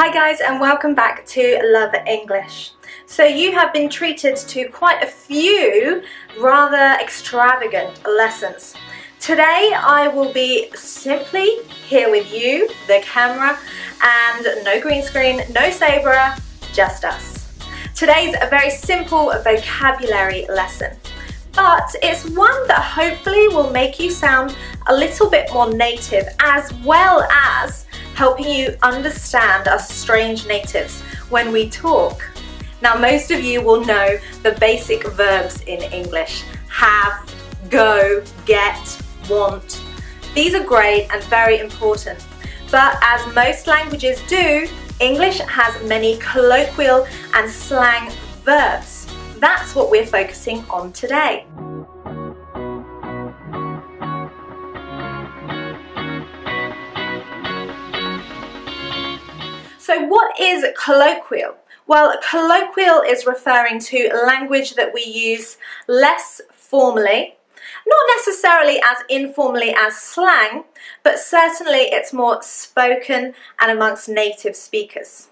Hi guys, and welcome back to Love English. So you have been treated to quite a few rather extravagant lessons. Today I will be simply here with you, the camera, and no green screen, no Sabrah, just us. Today's a very simple vocabulary lesson, but it's one that hopefully will make you sound a little bit more native, as well as helping you understand us strange natives when we talk. Now, most of you will know the basic verbs in English: have, go, get, want. These are great and very important, but as most languages do, English has many colloquial and slang verbs. That's what we're focusing on today. So what is colloquial? Well, colloquial is referring to language that we use less formally, not necessarily as informally as slang, but certainly it's more spoken and amongst native speakers.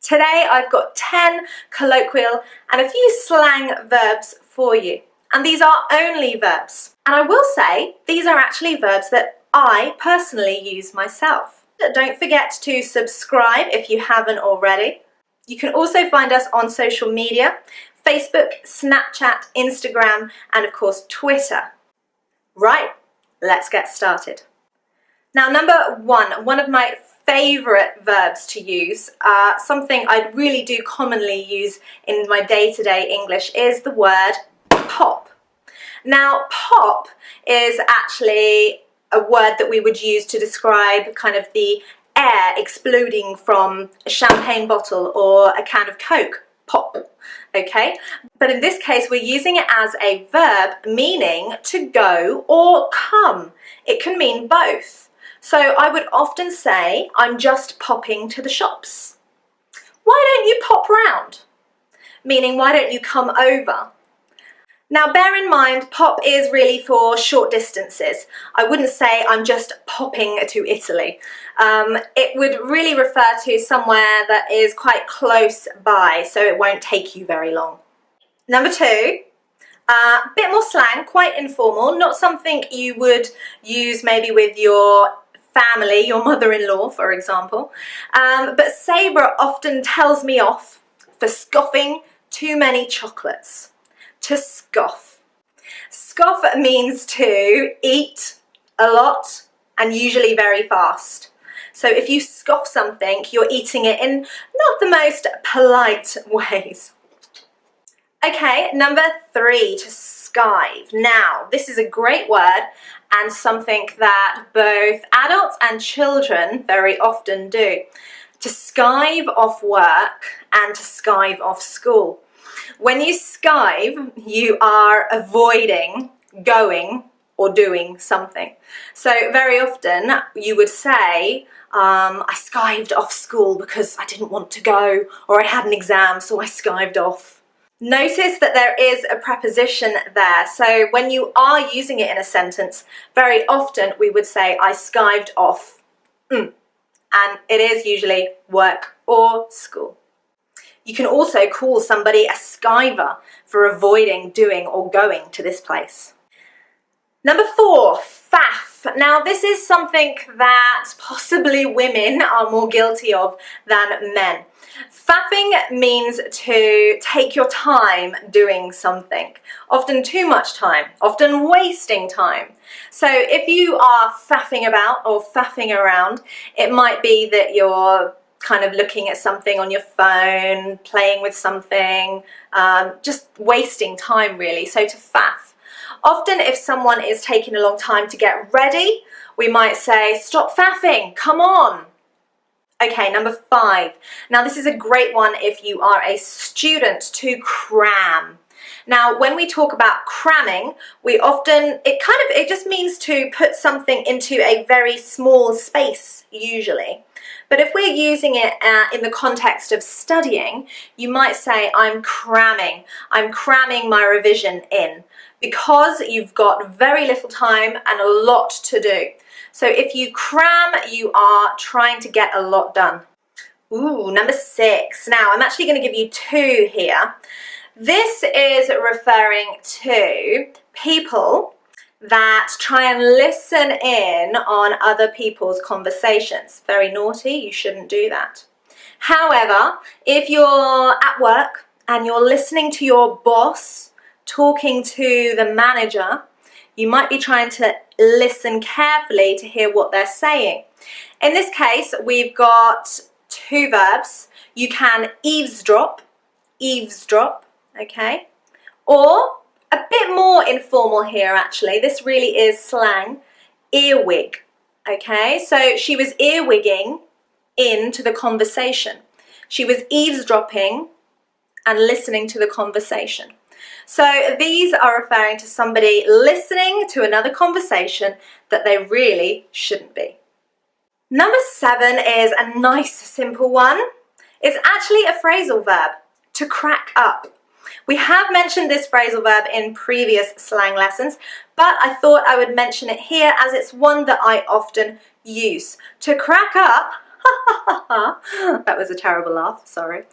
Today I've got 10 colloquial and a few slang verbs for you. And these are only verbs. And I will say, these are actually verbs that I personally use myself. Don't forget to subscribe if you haven't already. You can also find us on social media: Facebook, Snapchat, Instagram, and of course Twitter. Right, let's get started. Now, number one of my favorite verbs to use, something I really do commonly use in my day-to-day English, is the word pop. Now, pop is actually a word that we would use to describe kind of the air exploding from a champagne bottle or a can of Coke. Pop, okay? But in this case, we're using it as a verb meaning to go or come. It can mean both. So I would often say, I'm just popping to the shops. Why don't you pop round? Meaning, why don't you come over? Now, bear in mind, pop is really for short distances. I wouldn't say I'm just popping to Italy. It would really refer to somewhere that is quite close by, so it won't take you very long. Number two, a bit more slang, quite informal, not something you would use maybe with your family, your mother-in-law, for example. But Sabrah often tells me off for scoffing too many chocolates. To scoff. Scoff means to eat a lot and usually very fast. So if you scoff something, you're eating it in not the most polite ways. Okay, number three, to skive. Now, this is a great word and something that both adults and children very often do. To skive off work and to skive off school. When you skive, you are avoiding going or doing something. So very often you would say, I skived off school because I didn't want to go, or I had an exam, so I skived off. Notice that there is a preposition there. So when you are using it in a sentence, very often we would say, I skived off. And it is usually work or school. You can also call somebody a skiver for avoiding doing or going to this place. Number four, faff. Now, this is something that possibly women are more guilty of than men. Faffing means to take your time doing something, often too much time, often wasting time. So if you are faffing about or faffing around, it might be that you're kind of looking at something on your phone, playing with something, just wasting time really. So to faff. Often if someone is taking a long time to get ready, we might say, stop faffing, come on. Okay, number five. Now this is a great one if you are a student: to cram. Now, when we talk about cramming, we often, it just means to put something into a very small space, usually. But if we're using it in the context of studying, you might say, I'm cramming my revision in, because you've got very little time and a lot to do. So if you cram, you are trying to get a lot done. Ooh, number 6. Now, I'm actually going to give you 2 here. This is referring to people that try and listen in on other people's conversations. Very naughty, you shouldn't do that. However, if you're at work and you're listening to your boss talking to the manager, you might be trying to listen carefully to hear what they're saying. In this case, we've got 2 verbs. You can eavesdrop, okay? Or a bit more informal here actually. This really is slang, earwig, okay? So she was earwigging into the conversation. She was eavesdropping and listening to the conversation. So these are referring to somebody listening to another conversation that they really shouldn't be. Number 7 is a nice simple one. It's actually a phrasal verb, to crack up. We have mentioned this phrasal verb in previous slang lessons, but I thought I would mention it here as it's one that I often use. To crack up, that was a terrible laugh, sorry,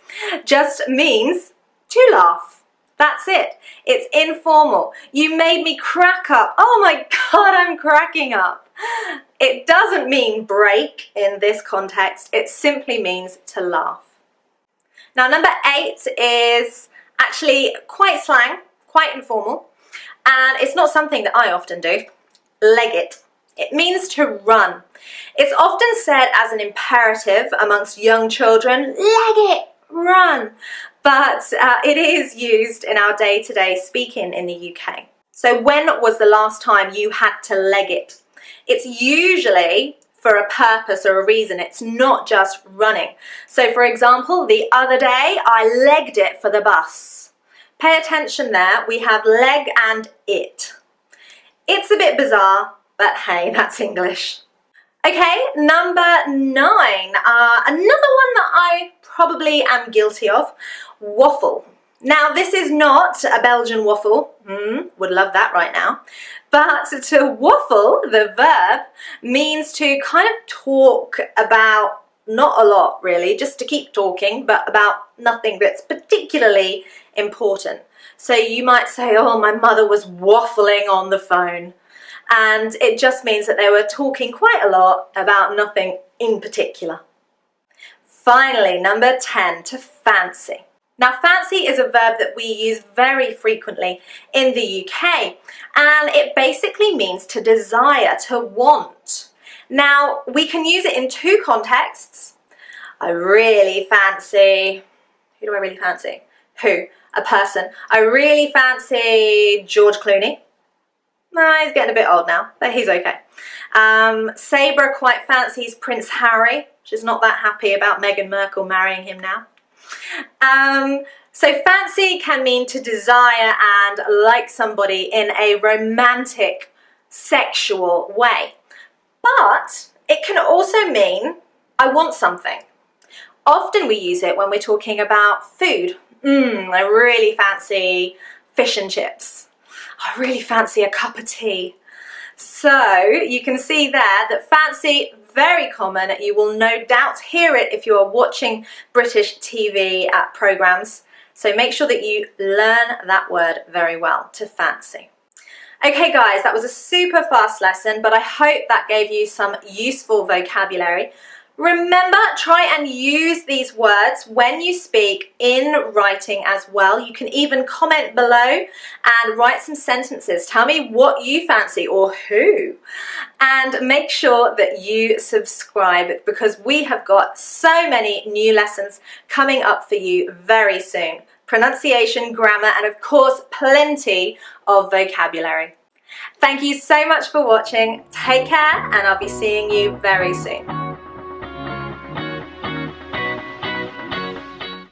just means to laugh. That's it. It's informal. You made me crack up. Oh my God, I'm cracking up. It doesn't mean break in this context. It simply means to laugh. Now, number 8 is actually quite slang, quite informal, and it's not something that I often do. Leg it. It means to run. It's often said as an imperative amongst young children, leg it, run. But it is used in our day-to-day speaking in the UK. So when was the last time you had to leg it? It's usually for a purpose or a reason. It's not just running. So for example, the other day I legged it for the bus. Pay attention there. We have leg and it. It's a bit bizarre, but hey, that's English. Okay, number 9. Another one that I probably am guilty of. Waffle. Now, this is not a Belgian waffle. Would love that right now. But to waffle, the verb, means to kind of talk about, not a lot really, just to keep talking, but about nothing that's particularly important. So you might say, oh, my mother was waffling on the phone. And it just means that they were talking quite a lot about nothing in particular. Finally, number 10, to fancy. Now, fancy is a verb that we use very frequently in the UK, and it basically means to desire, to want. Now, we can use it in 2 contexts. I really fancy, who do I really fancy? Who? A person. I really fancy George Clooney. He's getting a bit old now, but he's okay. Sabrah quite fancies Prince Harry. She's not that happy about Meghan Markle marrying him now. So fancy can mean to desire and like somebody in a romantic, sexual way. But it can also mean I want something. Often we use it when we're talking about food. I really fancy fish and chips. I really fancy a cup of tea. So you can see there that fancy, very common. You will no doubt hear it if you are watching British TV programs. So make sure that you learn that word very well, to fancy. Okay guys, that was a super fast lesson, but I hope that gave you some useful vocabulary. Remember, try and use these words when you speak in writing as well. You can even comment below and write some sentences. Tell me what you fancy or who. And make sure that you subscribe because we have got so many new lessons coming up for you very soon. Pronunciation, grammar, and of course, plenty of vocabulary. Thank you so much for watching. Take care, and I'll be seeing you very soon.